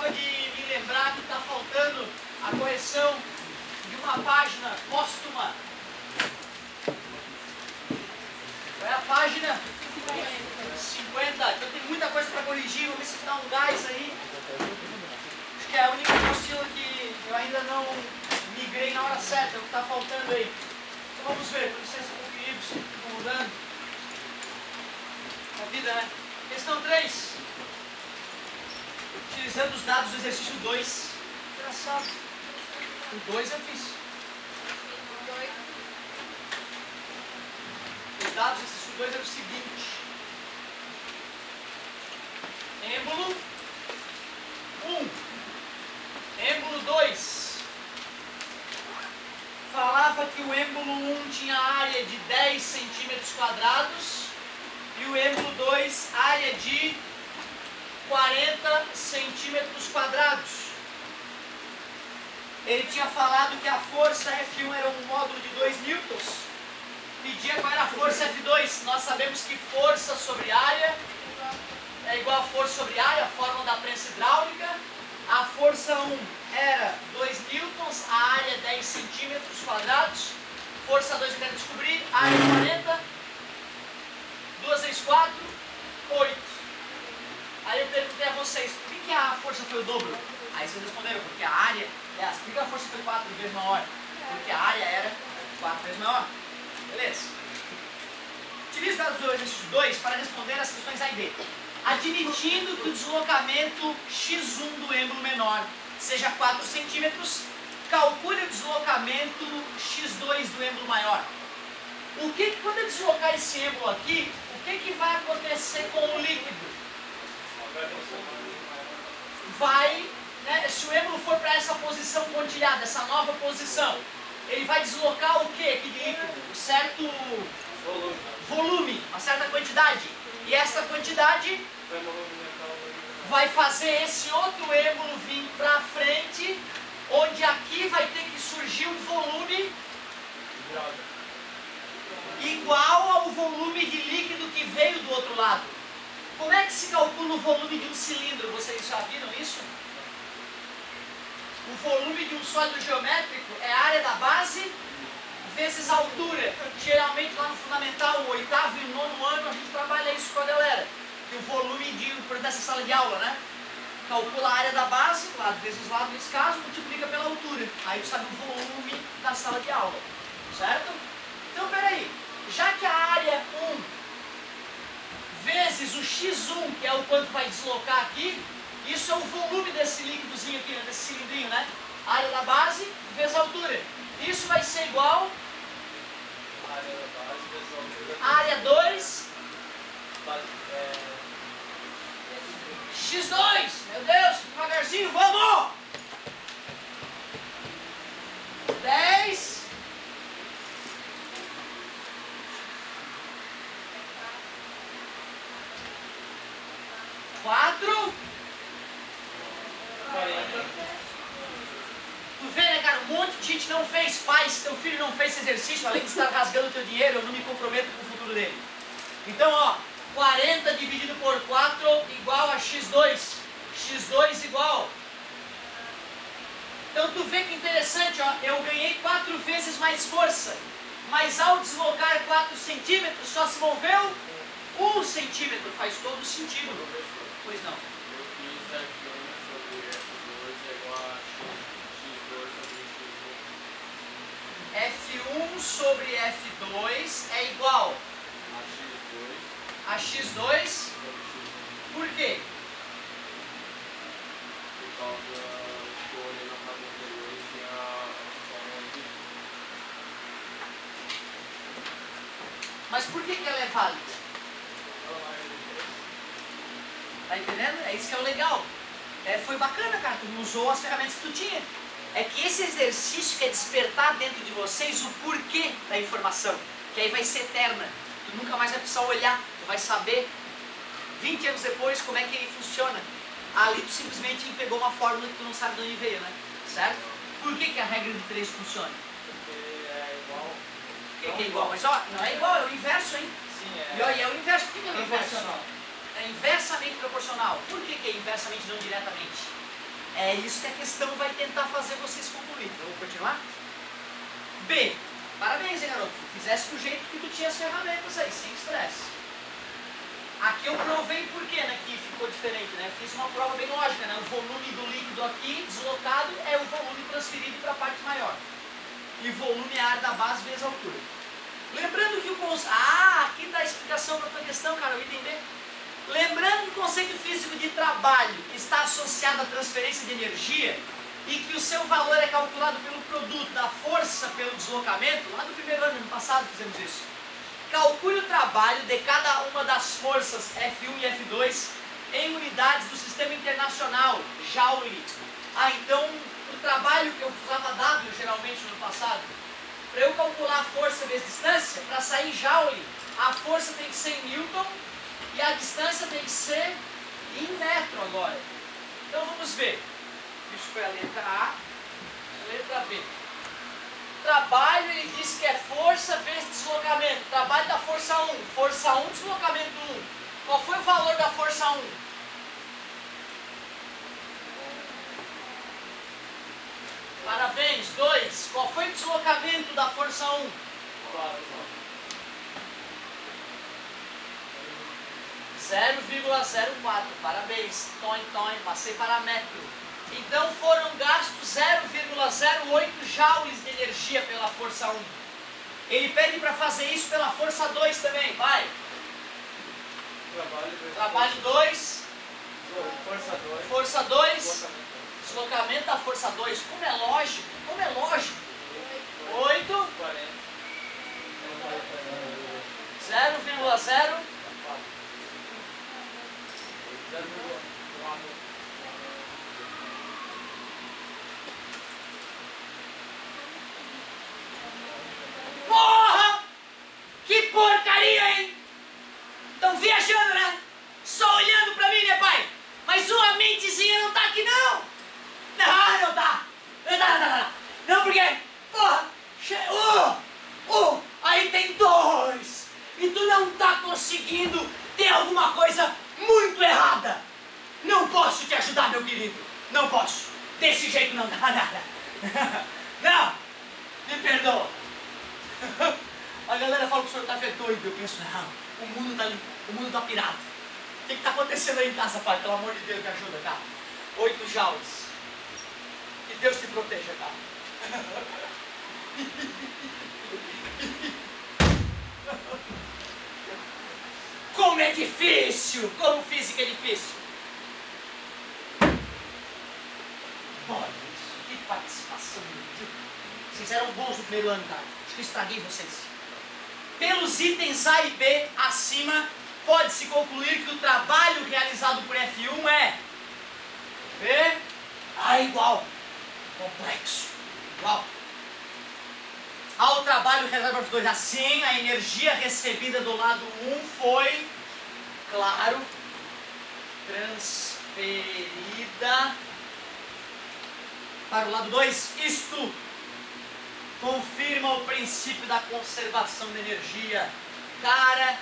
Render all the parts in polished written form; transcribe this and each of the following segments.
acaba de me lembrar que está faltando a correção de uma página póstuma. Qual é a página? 50. Então tem muita coisa para corrigir, vamos ver se dá um gás aí. Acho que é a única apostila que eu ainda não migrei na hora certa, é o que está faltando aí. Então vamos ver, com licença, conferir, se estou mudando. A vida, né? Questão 3. Utilizando os dados do exercício 2. Engraçado. O 2 eu fiz. Os dados do exercício 2 eram o seguinte. Êmbolo 1. Êmbolo 2. Falava que o êmbolo 1 tinha área de 10 centímetros quadrados e o êmbolo 2 área de 40 centímetros quadrados. Ele tinha falado que a força F1 era um módulo de 2 newtons. Pedia qual era a força F2. Nós sabemos que força sobre área é igual a força sobre área, a fórmula da prensa hidráulica. A força 1 era 2 newtons, a área 10 centímetros quadrados. Força 2 eu quero descobrir, área 40. 2 vezes 4, 8. Aí eu perguntei a vocês, por que a força foi o dobro? Aí vocês responderam, porque a área, por que a força foi 4 vezes maior? Porque a área era 4 vezes maior. Beleza? Utilize os dados do exercício 2 para responder as questões A e B. Admitindo que o deslocamento x1 do êmbolo menor seja 4 centímetros, calcule o deslocamento x2 do êmbolo maior. Quando eu deslocar esse êmbolo aqui, o que vai acontecer com o líquido? Se o êmbolo for para essa posição pontilhada, essa nova posição, ele vai deslocar o que, aquele líquido? Um certo volume, uma certa quantidade. E essa quantidade vai fazer esse outro êmbolo vir para frente, onde aqui vai ter que surgir um volume igual ao volume de líquido que veio do outro lado. Como é que se calcula o volume de um cilindro? Vocês já viram isso? O volume de um sólido geométrico é a área da base vezes a altura. Geralmente lá no fundamental, o 8º e o 9º ano, a gente trabalha isso com a galera. Que o volume dessa sala de aula, né? Calcula a área da base, lado vezes lado, nesse caso, multiplica pela altura. Aí tu sabe o volume da sala de aula. Certo? Então, peraí. Já que a área 1 vezes o x1, que é o quanto vai deslocar aqui, isso é o volume desse líquidozinho aqui, desse cilindrinho, né? Área da base vezes a altura. Isso vai ser igual a área 2 x2. Meu Deus, devagarzinho, vamos! 10 4 40. Tu vê, né, cara, um monte de gente não fez. Pai, se teu filho não fez esse exercício, além de estar rasgando teu dinheiro, eu não me comprometo com o futuro dele. Então, ó, 40 dividido por 4 igual a x2. x2 igual. Então tu vê que interessante, ó, eu ganhei 4 vezes mais força, mas ao deslocar 4 centímetros só se moveu 1 centímetro. Faz todo sentido. Pois não. Eu fiz F1 sobre F2 é igual a F1 x2 sobre x1. sobre F2 é igual A x2 a x2. sobre x1. Por quê? Por causa que eu olhei na página anterior e tinha a fórmula de... Mas por que ela é válida? Tá entendendo? É isso que é o legal. Foi bacana, cara. Tu usou as ferramentas que tu tinha. É que esse exercício quer despertar dentro de vocês o porquê da informação. Que aí vai ser eterna. Tu nunca mais vai precisar olhar. Tu vai saber 20 anos depois como é que ele funciona. Ali tu simplesmente pegou uma fórmula que tu não sabe de onde veio, né? Certo? Por que a regra de 3 funciona? Porque é igual. Por que é igual? Mas ó, não é igual, é o inverso, hein? Sim, é. E ó, é o inverso. Por que é o inverso? Proporcional. É inversamente proporcional. Por que é inversamente, não diretamente? É isso que a questão vai tentar fazer vocês concluírem. Então, vamos continuar? B. Parabéns, hein, garoto? Fizesse do jeito que tu tinha as ferramentas aí, sem estresse. Aqui eu provei por quê, né, que ficou diferente, né? Eu fiz uma prova bem lógica, né? O volume do líquido aqui, deslocado, é o volume transferido para a parte maior. E volume é a área da base vezes a altura. Lembrando que o conceito... Ah, aqui está a explicação para a tua questão, cara, eu entendi. Lembrando que o conceito físico de trabalho está associado à transferência de energia e que o seu valor é calculado pelo produto da força pelo deslocamento, lá no primeiro ano passado fizemos isso. Calcule o trabalho de cada uma das forças F1 e F2 em unidades do Sistema Internacional, Joule. Ah, então o trabalho que eu usava W geralmente no passado, para eu calcular a força vezes distância, para sair em Joule, a força tem que ser em Newton e a distância tem que ser em metro agora. Então vamos ver. Isso foi a letra A, a letra B. Trabalho, ele diz que é força vezes deslocamento. Trabalho da força 1. Força 1, deslocamento 1. Qual foi o valor da força 1? Parabéns. 2. Qual foi o deslocamento da força 1? 0,04. Parabéns. Toin, passei para metro. Então foram gastos 0,08 joules de energia pela força 1. Ele pede para fazer isso pela força 2 também. Vai. Trabalho 2. Força 2. Deslocamento da força 2. Como é lógico? 8. 0,0. Porra! Que porcaria, hein? Estão viajando, né? Só olhando pra mim, né, pai? Mas uma mentezinha não tá aqui, não! Não tá! Não, porque... Porra! Aí tem 2! E tu não tá conseguindo ter alguma coisa muito errada! Não posso te ajudar, meu querido! Não posso! Desse jeito não dá nada! Não! Me perdoa! A galera fala que o senhor tá doido. Eu penso, não, o mundo tá pirado. O que tá acontecendo aí em casa, pai? Pelo amor de Deus, me ajuda, cara. 8 joules. Que Deus te proteja, cara. Como é difícil! Como física é difícil! Olha isso, que participação medíocre. Vocês eram bons no primeiro ano, cara. Acho que eu estraguei vocês. Pelos itens A e B acima, pode-se concluir que o trabalho realizado por F1 é B A igual. Complexo. Igual. Ao trabalho realizado por F2. Assim, a energia recebida do lado 1 foi, claro, transferida para o lado 2. Isto confirma o princípio da conservação de energia. Cara,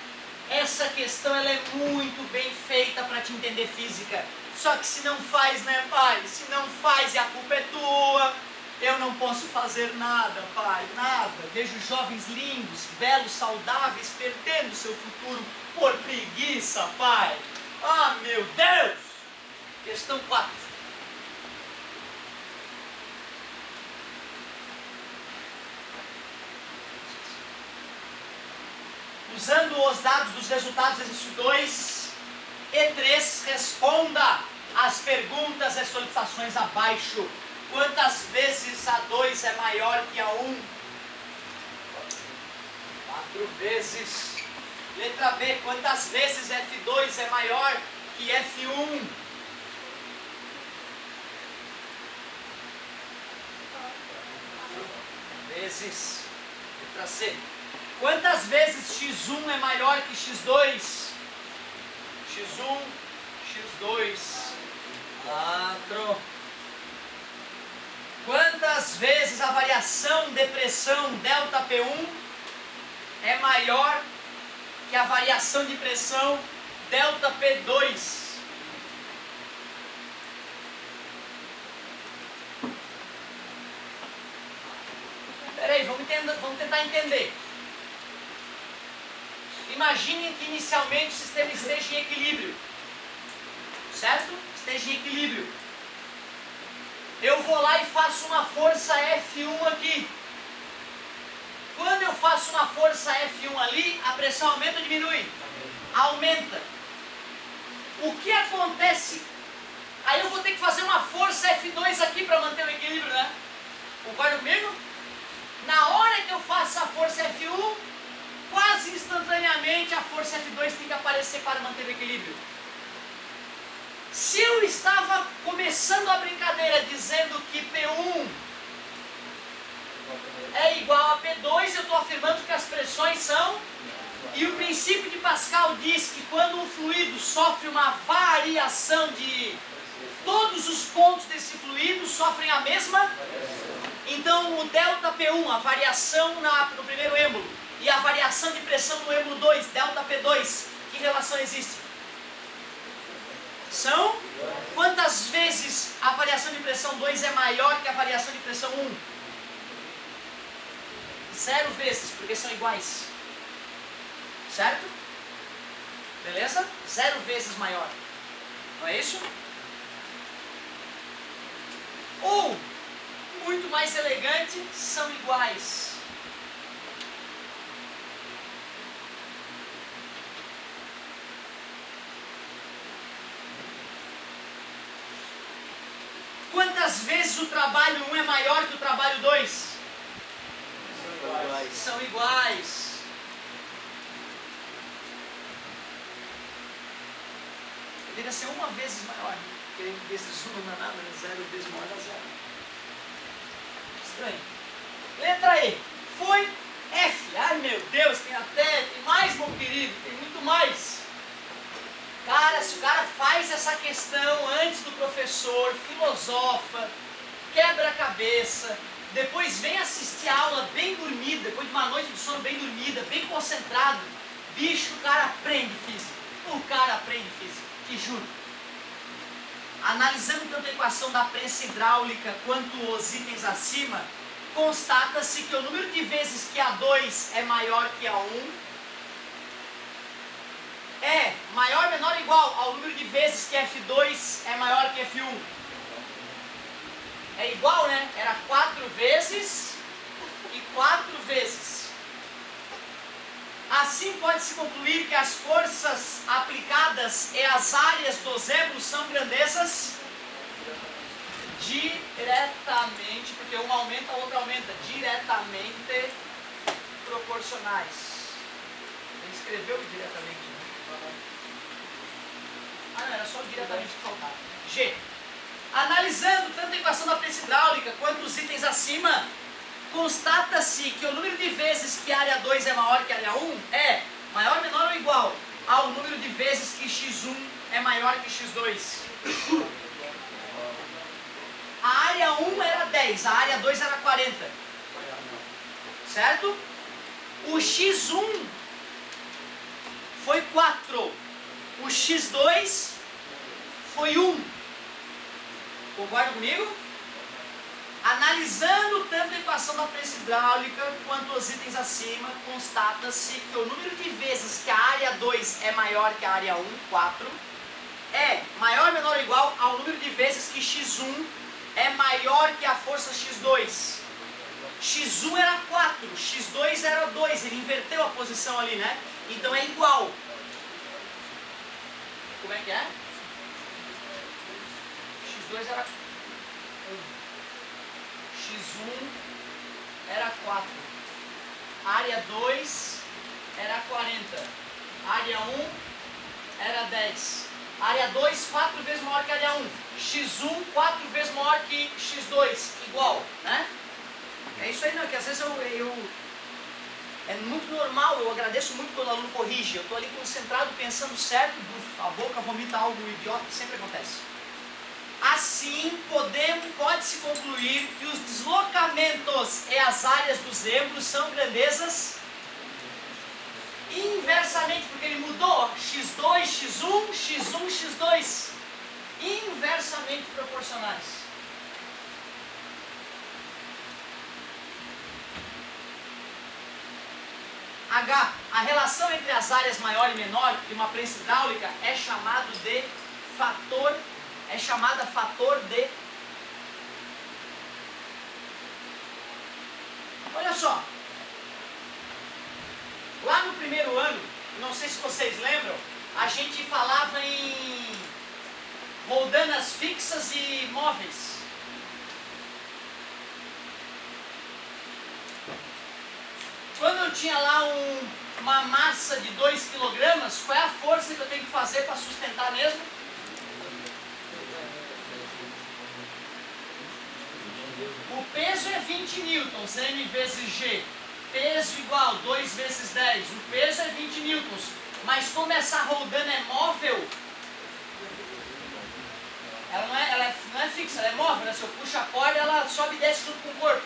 essa questão ela é muito bem feita para te entender física. Só que se não faz, né, pai? Se não faz e a culpa é tua, eu não posso fazer nada, pai, nada. Vejo jovens lindos, belos, saudáveis, perdendo seu futuro por preguiça, pai. Ah, meu Deus! Questão 4. Usando os dados dos resultados do exercício 2 e 3, responda as perguntas e solicitações abaixo. Quantas vezes a 2 é maior que a 1? 4 vezes. Letra B, quantas vezes F2 é maior que F1? 4 vezes. Letra C. Quantas vezes X1 é maior que X2? X1, X2. 4. Quantas vezes a variação de pressão ΔP1 é maior que a variação de pressão ΔP2? Vamos tentar entender. Imaginem que inicialmente o sistema esteja em equilíbrio. Certo? Esteja em equilíbrio. Eu vou lá e faço uma força F1 aqui. Quando eu faço uma força F1 ali, a pressão aumenta ou diminui? Aumenta. O que acontece? Aí eu vou ter que fazer uma força F2 aqui para manter o equilíbrio, né? Concorda comigo? Na hora que eu faço a força F1, quase instantaneamente a força F2 tem que aparecer para manter o equilíbrio. Se eu estava começando a brincadeira dizendo que P1 é igual a P2, eu estou afirmando que as pressões são... E o princípio de Pascal diz que quando um fluido sofre uma variação de... Todos os pontos desse fluido sofrem a mesma... Então o delta P1, a variação no primeiro êmbolo, e a variação de pressão no êmbolo 2, delta P2, que relação existe? São? Quantas vezes a variação de pressão 2 é maior que a variação de pressão 1? 0 vezes, porque são iguais. Certo? Beleza? 0 vezes maior. Não é isso? Ou, muito mais elegante, são iguais. Quantas vezes o trabalho 1 é maior que o trabalho 2? São iguais. Deveria ser 1 vez maior, porque desses 1 não dá nada, né? 0 vezes maior dá 0. Estranho. Letra E. Foi F. Ai meu Deus, tem mais, meu querido, tem muito mais. Cara, se o cara faz essa questão antes do professor, filosofa, quebra a cabeça, depois vem assistir a aula bem dormido, depois de uma noite de sono bem dormida, bem concentrado, bicho, o cara aprende física. O cara aprende física, te juro. Analisando tanto a equação da prensa hidráulica quanto os itens acima, constata-se que o número de vezes que A2 é maior que A1 é maior, menor ou igual ao número de vezes que F2 é maior que F1. É igual, né? Era 4 vezes e 4 vezes. Assim pode-se concluir que as forças aplicadas e as áreas dos êmbolos são grandezas diretamente, porque uma aumenta, a outra aumenta, diretamente proporcionais. Ele escreveu diretamente, né? Ah não, era só diretamente que faltava. G. Analisando tanto a equação da prensa hidráulica quanto os itens acima, constata-se que o número de vezes que a área 2 é maior que a área 1 é maior, menor ou igual ao número de vezes que x1 é maior que x2. A área 1 era 10, a área 2 era 40. Certo? O x1 foi 4. O x2 foi 1. Concorda comigo? Analisando tanto a equação da prensa hidráulica quanto os itens acima, constata-se que o número de vezes que a área 2 é maior que a área 1, 4, é maior, menor ou igual ao número de vezes que x1 é maior que a força x2. x1 era 4, x2 era 2, ele inverteu a posição ali, né? Então é igual. Como é que é? x2 era 1. x1 era 4. Área 2 era 40. Área 1 era 10. Área 2, 4 vezes maior que a área 1. x1, 4 vezes maior que x2. Igual, né? É isso aí, não, que às vezes é muito normal, eu agradeço muito quando o aluno corrige. Eu estou ali concentrado, pensando certo, a boca vomita algo idiota, que sempre acontece. Assim, pode-se concluir que os deslocamentos e as áreas dos êmbolos são grandezas inversamente, porque ele mudou x2, x1, x1, x2, inversamente proporcionais. H, a relação entre as áreas maior e menor de uma prensa hidráulica é chamada fator de... Olha só, lá no primeiro ano, não sei se vocês lembram, a gente falava em roldanas fixas e móveis. Quando eu tinha lá uma massa de 2 kg, qual é a força que eu tenho que fazer para sustentar mesmo? O peso é 20 newtons, M vezes G. Peso igual 2 vezes 10. O peso é 20 newtons. Mas como essa roldana é móvel, ela não é fixa, ela é móvel, né? Se eu puxo a corda, ela sobe e desce junto com o corpo.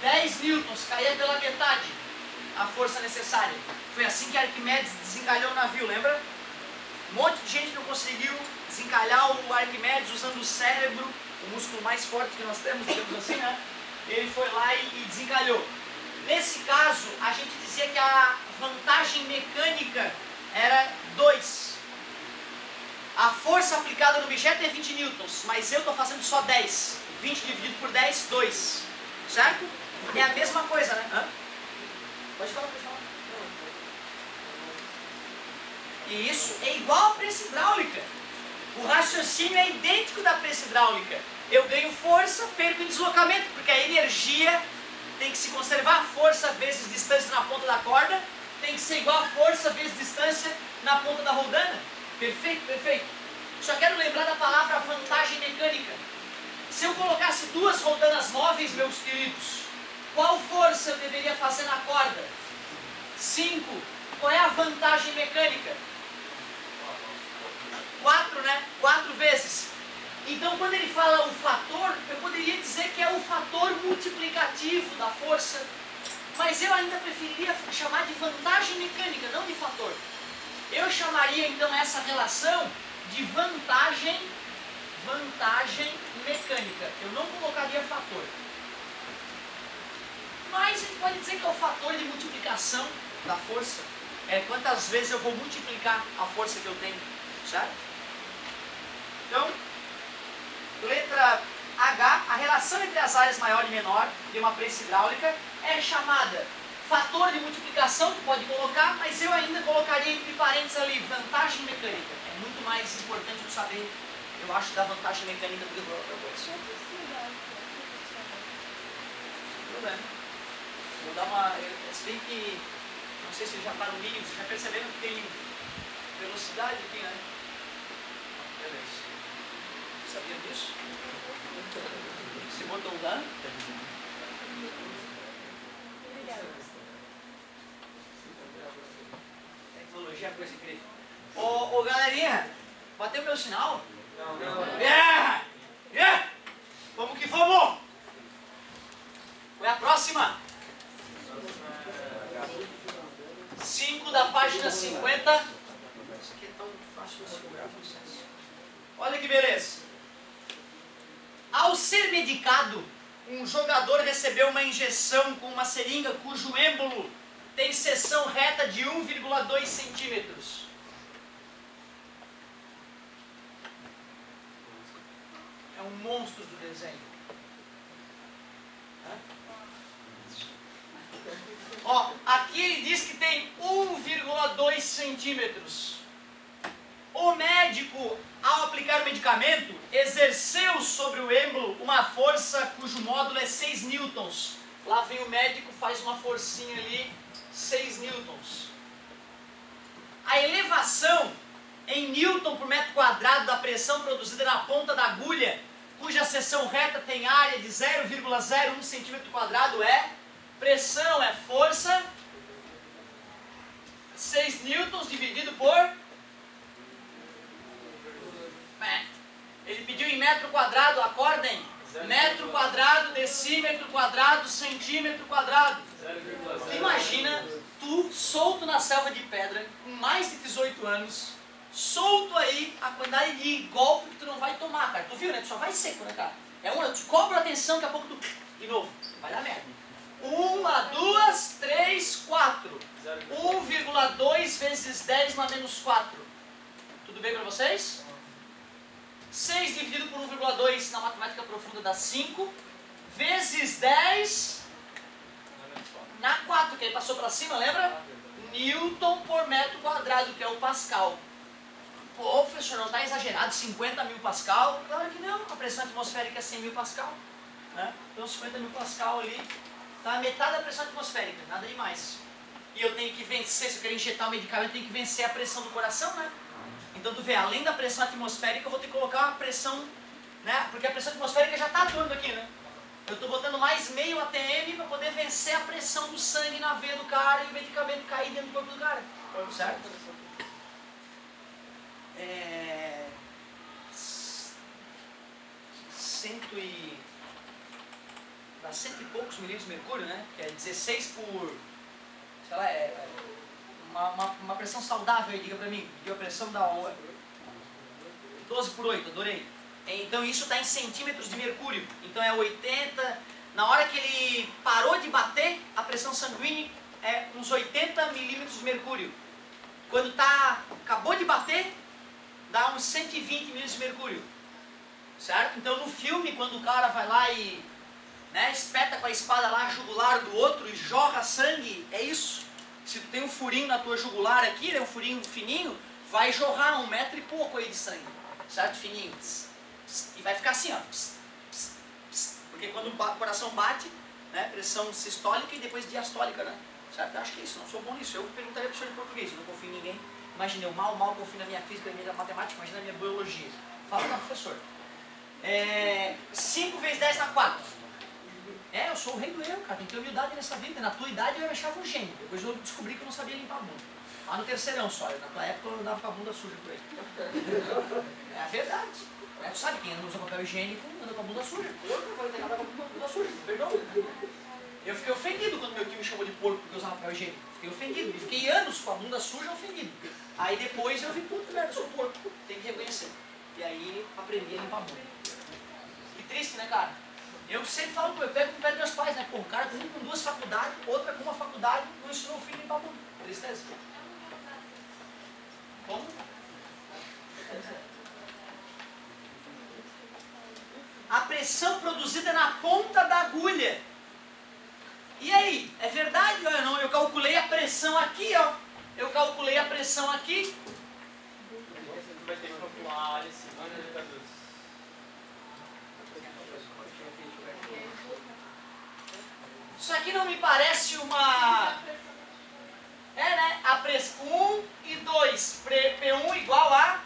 10 newtons, caía pela metade a força necessária. Foi assim que Arquimedes desencalhou o navio, lembra? Um monte de gente não conseguiu desencalhar o Arquimedes usando o cérebro, o músculo mais forte que nós temos, digamos assim, né? Ele foi lá e desencalhou. Nesse caso, a gente dizia que a vantagem mecânica era 2. A força aplicada no objeto é 20 newtons, mas eu estou fazendo só 10. 20 dividido por 10, 2. Certo? É a mesma coisa, né? Hã? Pode falar, pode falar. E isso é igual à prensa hidráulica. O raciocínio é idêntico da prensa hidráulica. Eu ganho força, perco em deslocamento, porque a energia tem que se conservar. Força vezes distância na ponta da corda tem que ser igual a força vezes distância na ponta da roldana. Perfeito, perfeito. Só quero lembrar da palavra vantagem mecânica. Se eu colocasse 2 roldanas móveis, meus queridos, qual força eu deveria fazer na corda? 5. Qual é a vantagem mecânica? 4, né? 4 vezes. Então, quando ele fala o fator, eu poderia dizer que é o fator multiplicativo da força, mas eu ainda preferiria chamar de vantagem mecânica, não de fator. Eu chamaria, então, essa relação de vantagem mecânica. Eu não colocaria fator. Mas a gente pode dizer que é o fator de multiplicação da força. É quantas vezes eu vou multiplicar a força que eu tenho, certo? Então, letra H, a relação entre as áreas maior e menor de uma prensa hidráulica é chamada fator de multiplicação, que pode colocar, mas eu ainda colocaria entre parênteses ali, vantagem mecânica. É muito mais importante eu saber, eu acho, da vantagem mecânica do que da outra coisa. Sem problema. Vou dar uma... Se bem que... Não sei se já está no mínimo, vocês já perceberam que tem velocidade aqui, né? Beleza. Sabia disso? Você botou o lá? Tecnologia é coisa incrível. Ô galerinha, bateu meu sinal? Não. Yeah! Yeah! Vamos que vamos! Qual é a próxima? 5 da página 50. Isso aqui é tão fácil de segurar vocês. Olha que beleza. Ao ser medicado, um jogador recebeu uma injeção com uma seringa cujo êmbolo tem seção reta de 1,2 centímetros. É um monstro do desenho. Ó, aqui ele diz que tem 1,2 centímetros. O médico, ao aplicar o medicamento, exerceu sobre o êmbolo uma força cujo módulo é 6 newtons. Lá vem o médico, faz uma forcinha ali, 6 newtons. A elevação em newton por metro quadrado da pressão produzida na ponta da agulha, cuja seção reta tem área de 0,01 centímetro quadrado, é pressão, é força, 6 newtons dividido por... Ele pediu em metro quadrado, acordem. Metro quadrado, decímetro quadrado, centímetro quadrado. Imagina tu solto na selva de pedra, com mais de 18 anos, solto aí, a quantidade de golpe que tu não vai tomar, cara. Tu viu, né? Tu só vai seco, né, cara? É tu cobra atenção, daqui a pouco tu... De novo, vai dar merda. 1 a 2, 3, 4. 1,2 vezes 10 na menos 4. Tudo bem para vocês? 6 dividido por 1,2 na matemática profunda dá 5. Vezes 10 na 4, que aí passou para cima, lembra? Newton por metro quadrado, que é o Pascal. Pô, professor, não está exagerado? 50 mil Pascal? Claro que não, a pressão atmosférica é 100 mil Pascal. Né? Então 50 mil Pascal ali, tá metade da pressão atmosférica, nada demais. E eu tenho que vencer, se eu quero injetar o medicamento, eu tenho que vencer a pressão do coração, né? Então tu vê, além da pressão atmosférica, eu vou ter que colocar uma pressão, né? Porque a pressão atmosférica já está atuando aqui, né? Eu estou botando mais meio ATM para poder vencer a pressão do sangue na veia do cara e o medicamento cair dentro do corpo do cara. Certo? Dá 100 e poucos milímetros de mercúrio, né? Que é 16 por... sei lá, uma pressão saudável aí, diga pra mim. E a pressão da 12 por 8, adorei. Então isso está em centímetros de mercúrio. Então é 80... Na hora que ele parou de bater, a pressão sanguínea é uns 80 milímetros de mercúrio. Quando acabou de bater, dá uns 120 milímetros de mercúrio. Certo? Então no filme, quando o cara vai lá e... né, espeta com a espada lá a jugular do outro e jorra sangue, é isso. Se tu tem um furinho na tua jugular aqui, né, um furinho fininho, vai jorrar 1 metro e pouco aí de sangue, certo? Fininho. Pss, pss, e vai ficar assim, ó. Pss, pss, pss, porque quando o coração bate, né, pressão sistólica e depois diastólica, né? Certo? Eu acho que é isso, não sou bom nisso. Eu perguntaria para o senhor de português, eu não confio em ninguém. Imagina, eu mal confio na minha física, na minha matemática, imagina na minha biologia. Fala lá, professor. 5 vezes 10 na 4. Eu sou o rei do erro, cara, tem que ter humildade nessa vida. Na tua idade eu achava um gênio, depois eu descobri que eu não sabia limpar a bunda. Lá no terceirão só, na tua época eu andava com a bunda suja por aí. É a verdade. Tu sabe, quem não usa papel higiênico anda com a bunda suja. Eu não tenho nada com a bunda suja, perdão. Eu fiquei ofendido quando meu tio me chamou de porco porque eu usava papel higiênico. Fiquei ofendido, e fiquei anos com a bunda suja ofendido. Aí depois eu vi, puta merda, eu sou porco, tem que reconhecer. E aí aprendi a limpar a bunda. Que triste, né, cara? Eu sempre falo, eu pego com o pé dos meus pais, né? Pô, o cara um com 2 faculdades, outra com uma faculdade, não ensinou o filho a limpar a bunda. Tristeza. Como? A pressão produzida na ponta da agulha. E aí, é verdade ou não? Eu calculei a pressão aqui, ó. Eu calculei a pressão aqui. Você vai ter que calcular esse indicador. Isso aqui não me parece uma... né? A pressão 1 e 2. P1 igual a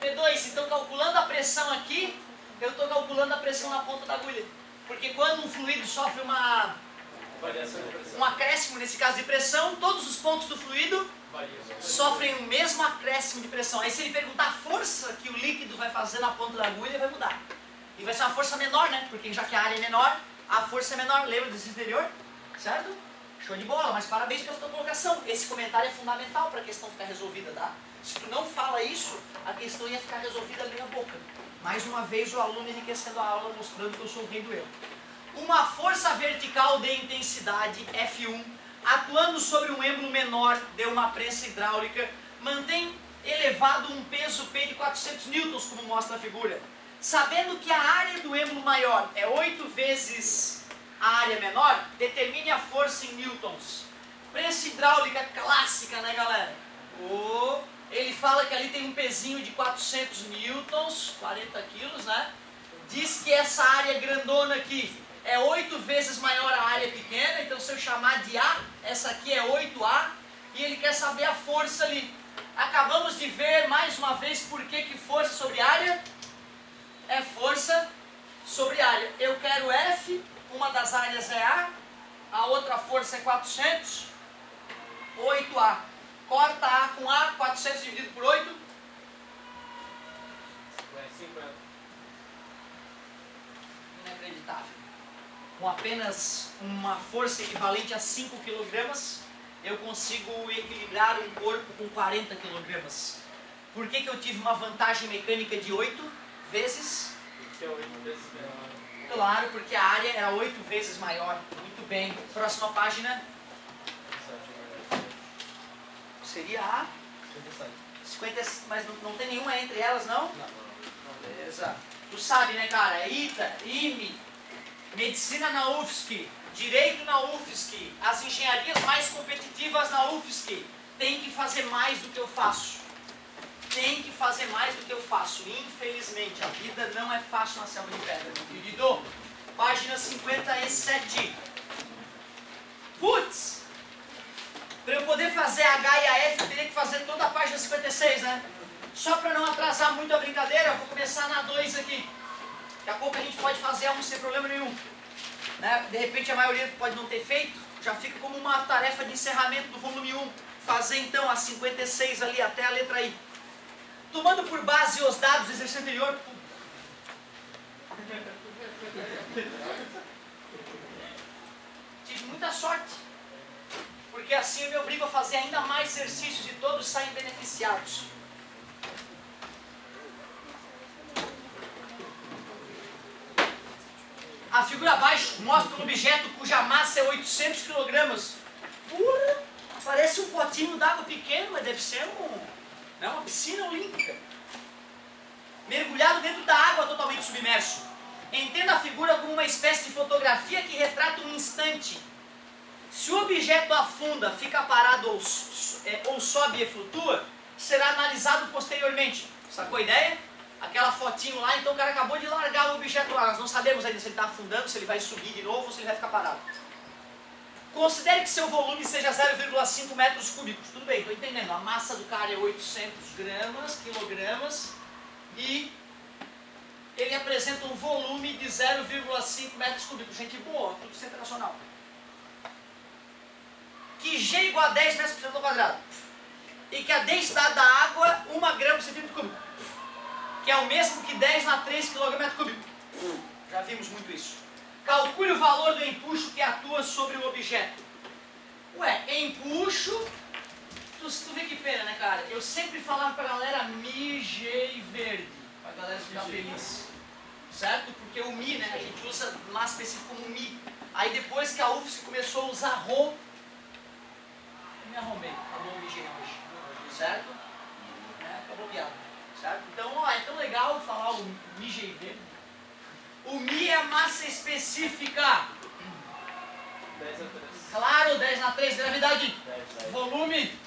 P2. Então, calculando a pressão aqui, eu estou calculando a pressão na ponta da agulha. Porque quando um fluido sofre um acréscimo, nesse caso de pressão, todos os pontos do fluido sofrem o mesmo acréscimo de pressão. Aí se ele perguntar a força que o líquido vai fazer na ponta da agulha, vai mudar. E vai ser uma força menor, né? Porque já que a área é menor, a força é menor. Lembra desse anterior? Certo? Show de bola, mas parabéns pela tua colocação. Esse comentário é fundamental para a questão ficar resolvida, tá? Se tu não fala isso, a questão ia ficar resolvida meia boca. Mais uma vez o aluno enriquecendo a aula, mostrando que eu sou o rei do erro. Uma força vertical de intensidade, F1, atuando sobre um êmbolo menor de uma prensa hidráulica, mantém elevado um peso P de 400 newtons, como mostra a figura. Sabendo que a área do êmbolo maior é 8 vezes a área menor, determine a força em newtons. Prensa hidráulica clássica, né, galera? Ele fala que ali tem um pezinho de 400 newtons, 40 quilos, né? Diz que essa área grandona aqui é 8 vezes maior a área pequena, então se eu chamar de A, essa aqui é 8A, e ele quer saber a força ali. Acabamos de ver mais uma vez por que força sobre área é força sobre área. Eu quero F, uma das áreas é a outra força é 400, 8A. Corta A com A, 400 dividido por 8. 50. Inacreditável. Com apenas uma força equivalente a 5 kg, eu consigo equilibrar um corpo com 40 kg. Por que eu tive uma vantagem mecânica de 8 vezes? Porque é 8 vezes menor. Claro, porque a área era 8 vezes maior. Muito bem. Próxima página. Seria a 50, mas não tem nenhuma entre elas, não? Beleza. Tu sabe, né, cara? É ITA, IME, Medicina na UFSC, Direito na UFSC, as engenharias mais competitivas na UFSC. Tem que fazer mais do que eu faço. Tem que fazer mais do que eu faço. Infelizmente, a vida não é fácil na selva de pedra, meu querido. Página 57. Putz! Para eu poder fazer H e a F, eu teria que fazer toda a página 56, né? Só para não atrasar muito a brincadeira, eu vou começar na 2 aqui. Daqui a pouco a gente pode fazer a 1 sem problema nenhum. Né? De repente a maioria pode não ter feito, já fica como uma tarefa de encerramento do volume 1. Fazer então a 56 ali até a letra I. Tomando por base os dados do exercício anterior. Tive muita sorte. Porque assim eu me obrigo a fazer ainda mais exercícios e todos saem beneficiados. A figura abaixo mostra um objeto cuja massa é 800 kg. Pura! Parece um potinho d'água pequeno, mas deve ser uma piscina olímpica. Mergulhado dentro da água, totalmente submerso. Entenda a figura como uma espécie de fotografia que retrata um instante. Se o objeto afunda, fica parado ou sobe e flutua, será analisado posteriormente. Sacou a ideia? Aquela fotinho lá, então o cara acabou de largar o objeto lá. Nós não sabemos ainda se ele está afundando, se ele vai subir de novo ou se ele vai ficar parado. Considere que seu volume seja 0,5 metros cúbicos. Tudo bem, estou entendendo. A massa do cara é 800 quilogramas, e ele apresenta um volume de 0,5 metros cúbicos. Gente boa, tudo internacional. Que G igual a 10 metros por segundo ao quadrado. E que a densidade da água, 1 grama por centímetro cúbico. Que é o mesmo que 10 na 3 kg/m3. Já vimos muito isso. Calcule o valor do empuxo que atua sobre o objeto. Ué, empuxo... Tu vê que pena, né, cara? Eu sempre falava pra galera Mi, G e verde. Pra galera ficar feliz. Certo? Porque o Mi, né? A gente usa mais específico como Mi. Aí depois que a UFSC começou a usar Rho, eu me arrumei. Acabou o Mi, G hoje. Certo? Acabou a piada. Certo? Então, ó, é tão legal falar o Mi, G e verde. O Mi é a massa específica. 10 a 3. Claro, 10 na 3, gravidade. 10. Volume.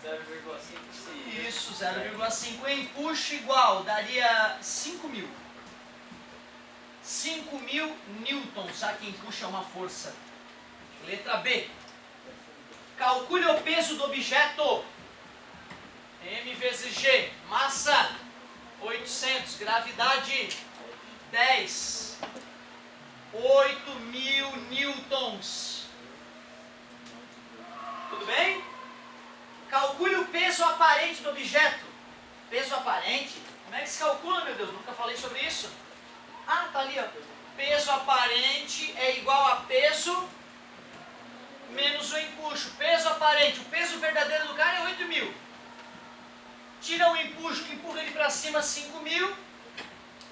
0,5. Isso, 0,5. Empuxo igual, daria 5.000. 5.000 newtons, já que empuxo é uma força. Letra B. Calcule o peso do objeto. M vezes G. Massa 800. Gravidade 10. 8.000 newtons. Tudo bem? Calcule o peso aparente do objeto. Peso aparente? Como é que se calcula, meu Deus? Nunca falei sobre isso. Ah, tá ali, ó. Peso aparente é igual a peso menos o empuxo. Peso aparente. O peso verdadeiro do cara é 8.000. Tira o empuxo que empurra ele para cima, 5.000.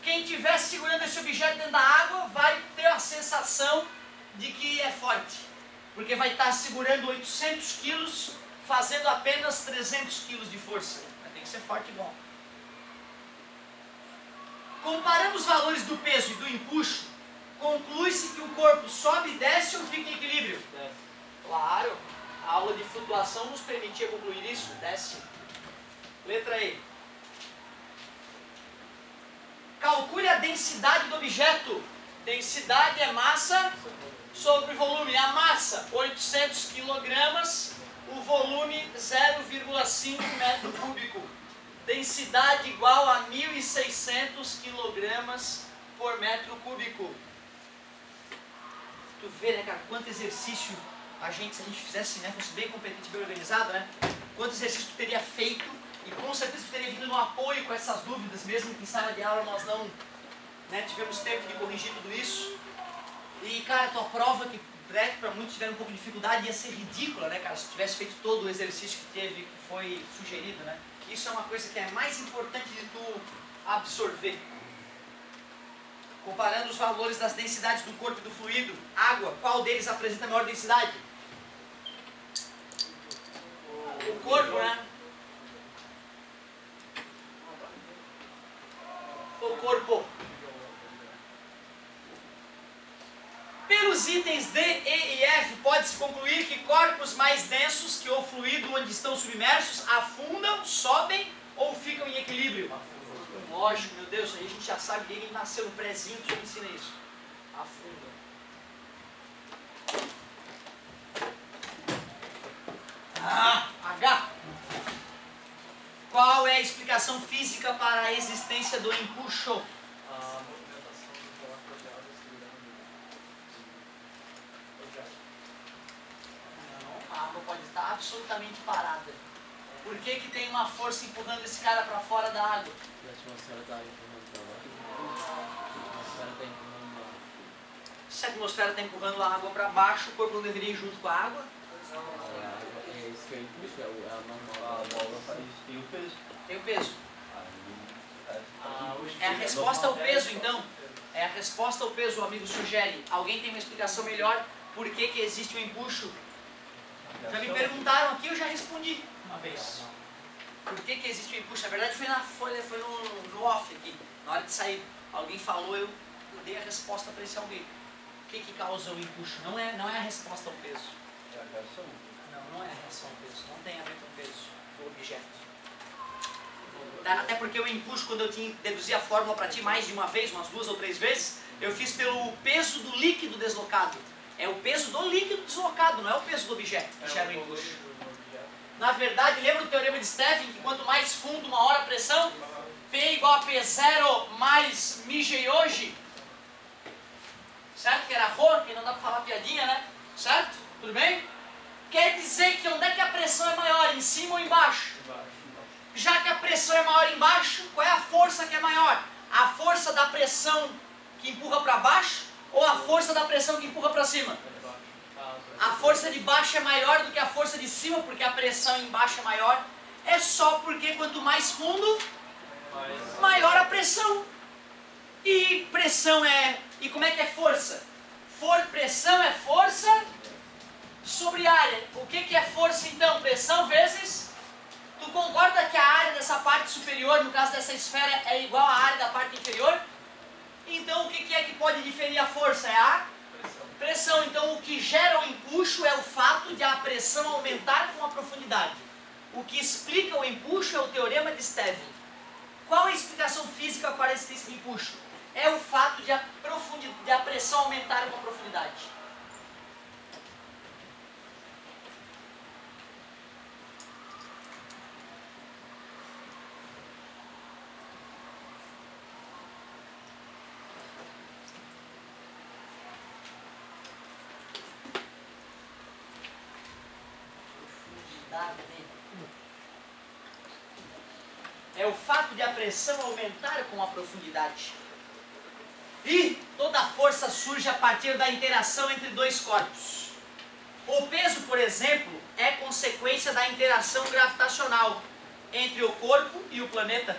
Quem estiver segurando esse objeto dentro da água vai ter a sensação de que é forte. Porque vai estar segurando 800 quilos, fazendo apenas 300 quilos de força. Mas tem que ser forte e bom. Comparando os valores do peso e do empuxo, conclui-se que o corpo sobe e desce ou fica em equilíbrio? Desce. Claro, a aula de flutuação nos permitia concluir isso. Desce. Letra E. Calcule a densidade do objeto. Densidade é massa sobre volume. A massa, 800 kg, o volume 0,5 metro cúbico. Densidade igual a 1.600 kg por metro cúbico. Tu vê, né, cara, quanto exercício se a gente fizesse, né, fosse bem competente, bem organizado, né? Quanto exercício tu teria feito e com certeza tu teria vindo no apoio com essas dúvidas, mesmo que em sala de aula nós não, né, tivemos tempo de corrigir tudo isso. E, cara, a tua prova, que para muitos tiveram um pouco de dificuldade, ia ser ridícula, né, cara, se tu tivesse feito todo o exercício que foi sugerido, né? Isso é uma coisa que é mais importante de tu absorver. Comparando os valores das densidades do corpo e do fluido, água, qual deles apresenta maior densidade? O corpo, né? O corpo. Pelos itens D, E e F, pode-se concluir que corpos mais densos que o fluido onde estão submersos afundam, sobem ou ficam em equilíbrio. Lógico, meu Deus, aí a gente já sabe que ele nasceu no prézinho que já ensina isso. Afunda. H. Qual é a explicação física para a existência do empuxo? A movimentação do corpo de água segurando. Não, a água pode estar absolutamente parada. Por que que tem uma força empurrando esse cara para fora da água? E a atmosfera está empurrando para baixo. A atmosfera está empurrando para baixo. Se a atmosfera está empurrando a água para baixo, o corpo não deveria ir junto com a água? É isso que eu empuxo, é a normal. A bola faz isso. Tem o peso. Tem o peso. É a resposta ao peso, então. É a resposta ao peso, o amigo sugere. Alguém tem uma explicação melhor por que que existe o empuxo? Já me perguntaram aqui, eu já respondi uma vez. Por que que existe o empuxo? Na verdade foi no off aqui. Na hora de sair, alguém falou, eu dei a resposta para esse alguém. O que que causa o empuxo? Não é a resposta ao peso. É a reação. Não é a reação ao peso. Não tem a ver com o peso do objeto. Até porque eu empuxo, quando eu deduzi a fórmula para ti mais de uma vez, umas 2 ou 3 vezes, eu fiz pelo peso do líquido deslocado. É o peso do líquido deslocado, não é o peso do objeto que gera o empuxo. Na verdade, lembra do teorema de Stefan, que quanto mais fundo, maior a pressão? P igual a P0 mais μg hoje. Certo? Que era rho, que não dá para falar piadinha, né? Certo? Tudo bem? Quer dizer que onde é que a pressão é maior, em cima ou embaixo? Já que a pressão é maior embaixo, qual é a força que é maior? A força da pressão que empurra para baixo ou a força da pressão que empurra para cima? A força de baixo é maior do que a força de cima, porque a pressão embaixo é maior. É só porque quanto mais fundo, maior a pressão. E pressão é... E como é que é força? Pressão é força sobre área. O que que é força então? Pressão vezes... Tu concorda que a área dessa parte superior, no caso dessa esfera, é igual à área da parte inferior? Então o que que é que pode diferir a força? É a pressão. Então o que gera o empuxo é o fato de a pressão aumentar com a profundidade. O que explica o empuxo é o teorema de Stefan. Qual a explicação física para a existência de empuxo? É o fato de a pressão aumentar com a profundidade. É o fato de a pressão aumentar com a profundidade. E toda força surge a partir da interação entre dois corpos. O peso, por exemplo, é consequência da interação gravitacional entre o corpo e o planeta.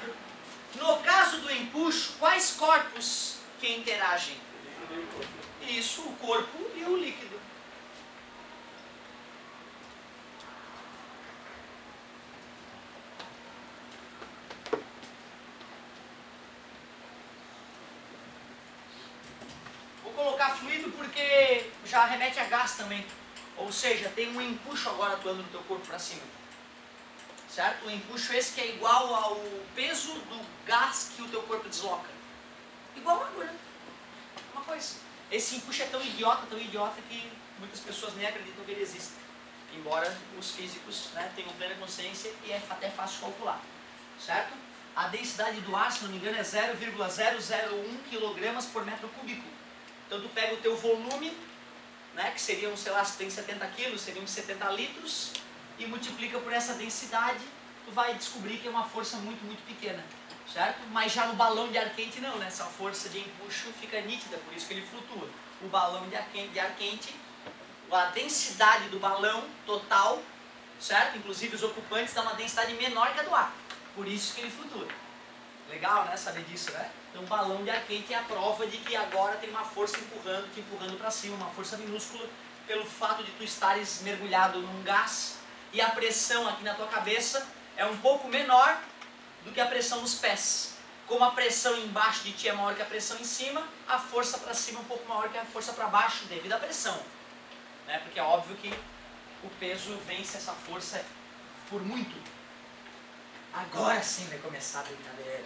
No caso do empuxo, quais corpos que interagem? Isso, o corpo e o líquido. Colocar fluido porque já remete a gás também. Ou seja, tem um empuxo agora atuando no teu corpo para cima. Certo? Um empuxo esse que é igual ao peso do gás que o teu corpo desloca. Igual a água, né? Uma coisa. Esse empuxo é tão idiota que muitas pessoas nem acreditam que ele existe. Embora os físicos, né, tenham plena consciência e é até fácil calcular. Certo? A densidade do ar, se não me engano, é 0,001 kg por metro cúbico. Então tu pega o teu volume, né, que seriam, sei lá, se tem 70 quilos, seriam 70 litros, e multiplica por essa densidade, tu vai descobrir que é uma força muito, muito pequena, certo? Mas já no balão de ar quente não, né? Essa força de empuxo fica nítida, por isso que ele flutua. O balão de ar quente, a densidade do balão total, certo? Inclusive os ocupantes dão uma densidade menor que a do ar, por isso que ele flutua. Legal, né, saber disso, né? Então, balão de ar quente é a prova de que agora tem uma força empurrando, te empurrando para cima, uma força minúscula, pelo fato de tu estares mergulhado num gás e a pressão aqui na tua cabeça é um pouco menor do que a pressão nos pés. Como a pressão embaixo de ti é maior que a pressão em cima, a força para cima é um pouco maior que a força para baixo devido à pressão. Né? Porque é óbvio que o peso vence essa força por muito. Agora sim vai começar a brincadeira.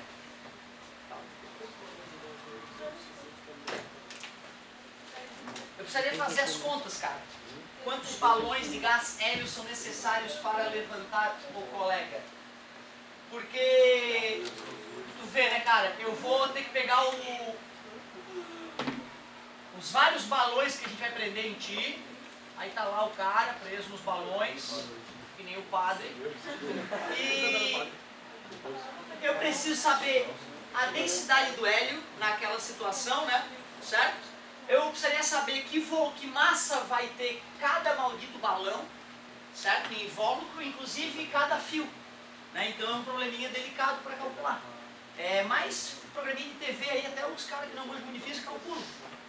Eu precisaria fazer as contas, cara. Quantos balões de gás hélio são necessários para levantar o colega? Porque, tu vê, né, cara, eu vou ter que pegar os vários balões que a gente vai prender em ti. Aí tá lá o cara preso nos balões, que nem o padre. E eu preciso saber a densidade do hélio naquela situação, né? Certo? Eu precisaria saber que massa vai ter cada maldito balão, certo? Em invólucro, inclusive cada fio. Né? Então é um probleminha delicado para calcular. Mas programinha de TV aí, até os caras que não manjam muito de física calculam.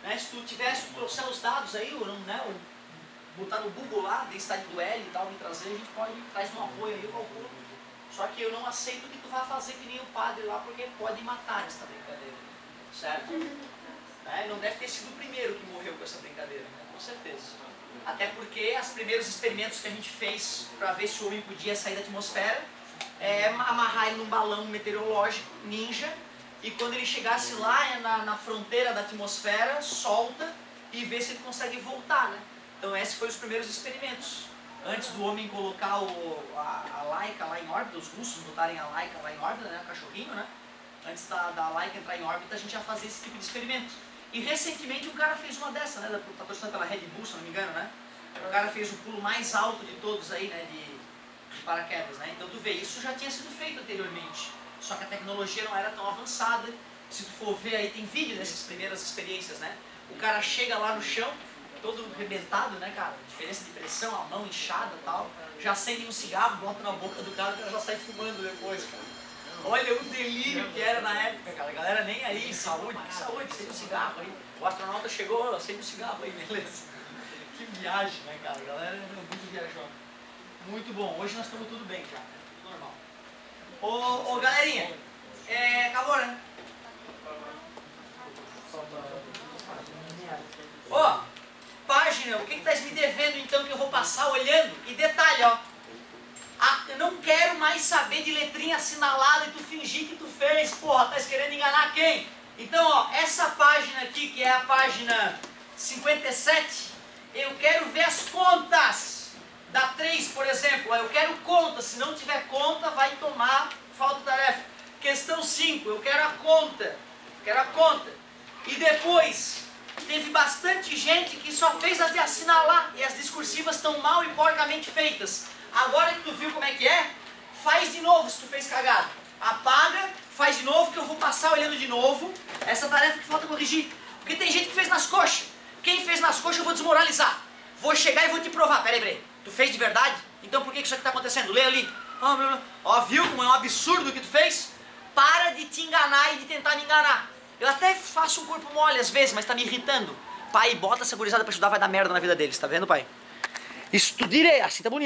Né? Se tu trouxer os dados aí, ou botar no Google lá, densidade do hélio e tal, me trazer, a gente traz um apoio aí, eu calculo. Só que eu não aceito que tu vá fazer que nem o padre lá, porque pode matar essa brincadeira. Certo? Não deve ter sido o primeiro que morreu com essa brincadeira, né? Com certeza. Até porque os primeiros experimentos que a gente fez para ver se o homem podia sair da atmosfera amarrar ele num balão meteorológico ninja e quando ele chegasse lá na fronteira da atmosfera, solta e vê se ele consegue voltar, né? Então esses foram os primeiros experimentos. Antes do homem colocar a Laika lá em órbita, os russos botarem a Laika lá em órbita, né? O cachorrinho, né? Antes da Laika entrar em órbita, a gente já fazia esse tipo de experimento. E recentemente um cara fez uma dessa, né? Tá torcendo pela Red Bull, se não me engano, né? O cara fez o pulo mais alto de todos aí, né? De paraquedas, né? Então tu vê, isso já tinha sido feito anteriormente. Só que a tecnologia não era tão avançada. Se tu for ver aí, tem vídeo dessas primeiras experiências, né? O cara chega lá no chão, todo arrebentado, né, cara? Diferença de pressão, a mão inchada e tal. Já acende um cigarro, bota na boca do cara, o cara já sai fumando depois, cara. Olha o delírio que era na época, cara. A galera nem aí, saúde, que saúde, acende um cigarro aí. O astronauta chegou, acende um cigarro aí, beleza. Que viagem, né, cara? A galera é muito viajona. Muito bom, hoje nós estamos tudo bem já, tudo normal. Ô galerinha, acabou, né? Página, o que estás me devendo então que eu vou passar olhando? E detalhe, ó. Eu não quero mais saber de letrinha assinalada e tu fingir que tu fez, porra, tá querendo enganar quem? Então, ó, essa página aqui, que é a página 57, eu quero ver as contas da 3, por exemplo, ó, eu quero conta, se não tiver conta, vai tomar falta de tarefa. Questão 5, eu quero a conta, E depois, teve bastante gente que só fez as de assinalar e as discursivas estão mal e porcamente feitas. Agora que tu viu como é que é, faz de novo se tu fez cagada. Apaga, faz de novo que eu vou passar olhando de novo essa tarefa que falta corrigir. Porque tem gente que fez nas coxas. Quem fez nas coxas eu vou desmoralizar. Vou chegar e vou te provar. Peraí. Tu fez de verdade? Então por que isso aqui está acontecendo? Lê ali. Ó, viu como é um absurdo o que tu fez? Para de te enganar e de tentar me enganar. Eu até faço um corpo mole às vezes, mas tá me irritando. Pai, bota essa gurizada pra estudar, vai dar merda na vida deles. Tá vendo, pai? Estudire, assim tá bonito.